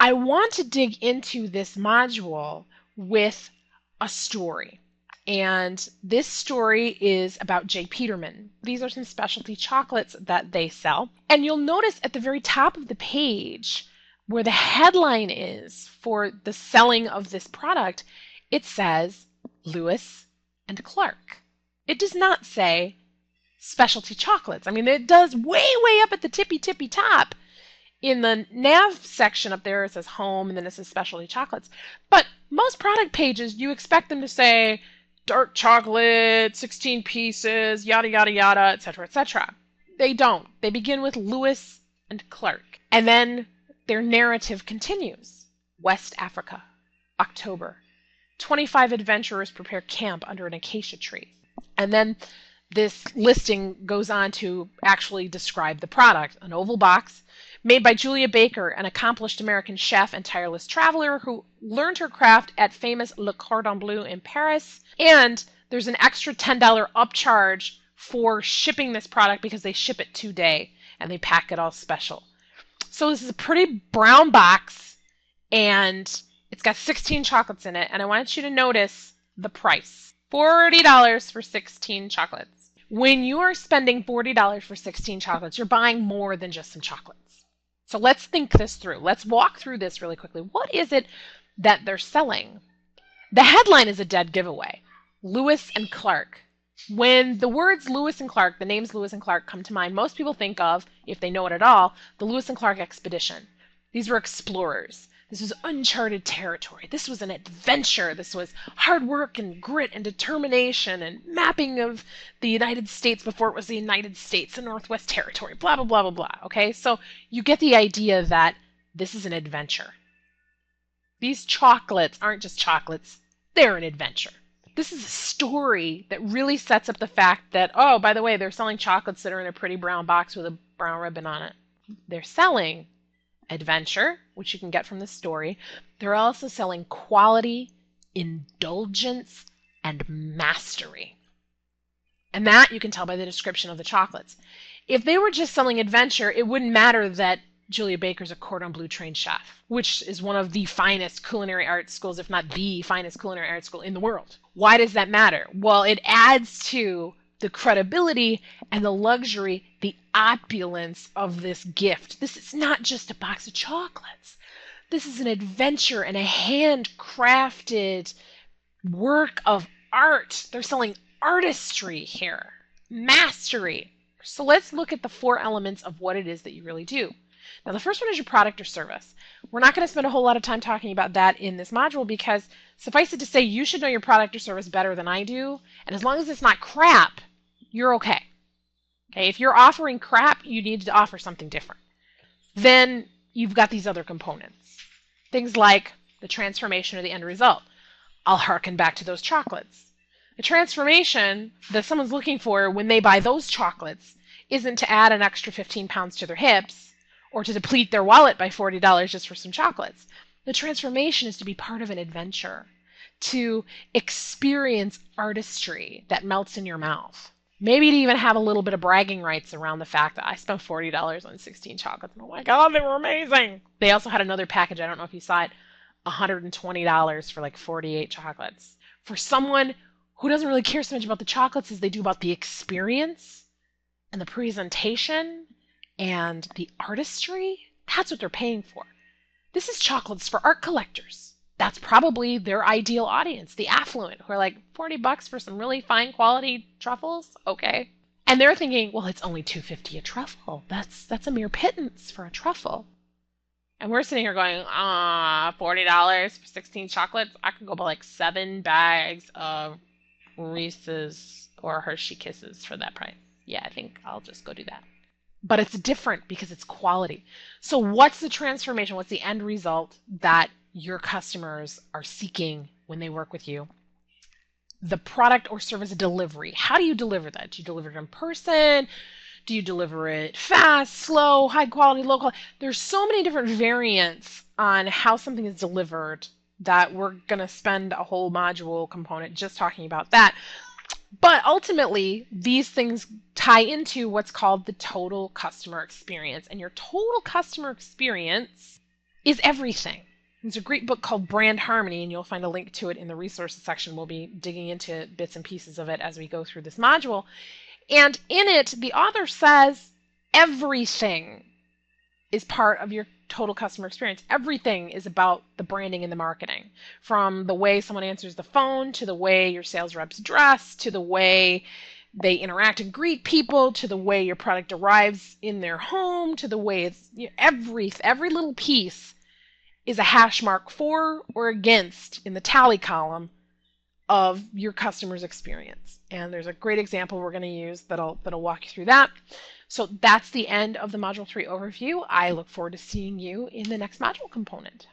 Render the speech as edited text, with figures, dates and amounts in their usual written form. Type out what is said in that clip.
I want to dig into this module with a story. And this story is about J. Peterman. These are some specialty chocolates that they sell. And you'll notice at the very top of the page where the headline is for the selling of this product, it says Lewis and Clark. It does not say specialty chocolates. I mean, it does way up at the tippy top. In the nav section up there, it says home, and then it says specialty chocolates. But most product pages, you expect them to say dark chocolate, 16 pieces, yada, yada, yada, etc., etc. They don't. They begin with Lewis and Clark. And then their narrative continues. West Africa, October. 25 adventurers prepare camp under an acacia tree. And then this listing goes on to actually describe the product. An oval box made by Julia Baker, an accomplished American chef and tireless traveler who learned her craft at famous Le Cordon Bleu in Paris. And there's an extra $10 upcharge for shipping this product because they ship it 2-day and they pack it all special. So this is a pretty brown box and it's got 16 chocolates in it. And I want you to notice the price. $40 for 16 chocolates. When you are spending $40 for 16 chocolates, you're buying more than just some chocolates. So let's think this through. Let's walk through this really quickly. What is it that they're selling? The headline is a dead giveaway. Lewis and Clark. When the words Lewis and Clark, the names Lewis and Clark come to mind, most people think of, if they know it at all, the Lewis and Clark expedition. These were explorers. This was uncharted territory. This was an adventure. This was hard work and grit and determination and mapping of the United States before it was the United States and Northwest Territory, blah, blah, blah, blah, blah. Okay, so you get the idea that this is an adventure. These chocolates aren't just chocolates. They're an adventure. This is a story that really sets up the fact that, oh, by the way, they're selling chocolates that are in a pretty brown box with a brown ribbon on it. They're selling adventure, which you can get from the story. They're also selling quality, indulgence, and mastery. And that you can tell by the description of the chocolates. If they were just selling adventure, it wouldn't matter that Julia Baker's a Cordon Bleu trained chef, which is one of the finest culinary art schools, if not the finest culinary art school in the world. Why does that matter? Well, it adds to the credibility and the luxury, the opulence of this gift. This is not just a box of chocolates. This is an adventure and a handcrafted work of art. They're selling artistry here, mastery. So let's look at the 4 elements of what it is that you really do. Now, the first one is your product or service. We're not going to spend a whole lot of time talking about that in this module because suffice it to say, you should know your product or service better than I do. And as long as it's not crap, you're okay. Okay, if you're offering crap, you need to offer something different. Then you've got these other components. Things like the transformation or the end result. I'll harken back to those chocolates. The transformation that someone's looking for when they buy those chocolates isn't to add an extra 15 pounds to their hips or to deplete their wallet by $40 just for some chocolates. The transformation is to be part of an adventure, to experience artistry that melts in your mouth. Maybe to even have a little bit of bragging rights around the fact that I spent $40 on 16 chocolates. Oh my God, they were amazing. They also had another package, I don't know if you saw it, $120 for like 48 chocolates. For someone who doesn't really care so much about the chocolates as they do about the experience and the presentation and the artistry, that's what they're paying for. This is chocolates for art collectors. That's probably their ideal audience, the affluent, who are like, $40 for some really fine quality truffles? Okay. And they're thinking, well, it's only $2.50 a truffle. That's a mere pittance for a truffle. And we're sitting here going, $40 for 16 chocolates? I could go buy like 7 bags of Reese's or Hershey Kisses for that price. Yeah, I think I'll just go do that. But it's different because it's quality. So what's the transformation? What's the end result that your customers are seeking when they work with you? The product or service delivery. How do you deliver that? Do you deliver it in person? Do you deliver it fast, slow, high quality, low quality? There's so many different variants on how something is delivered that we're going to spend a whole module component just talking about that. But ultimately, these things tie into what's called the total customer experience. And your total customer experience is everything. There's a great book called Brand Harmony, and you'll find a link to it in the resources section. We'll be digging into bits and pieces of it as we go through this module. And in it, the author says everything is part of your total customer experience. Everything is about the branding and the marketing, from the way someone answers the phone, to the way your sales reps dress, to the way they interact and greet people, to the way your product arrives in their home, to the way it's, every little piece is a hash mark for or against in the tally column of your customer's experience. And there's a great example we're going to use that'll walk you through that. So that's the end of the Module 3 overview. I look forward to seeing you in the next module component.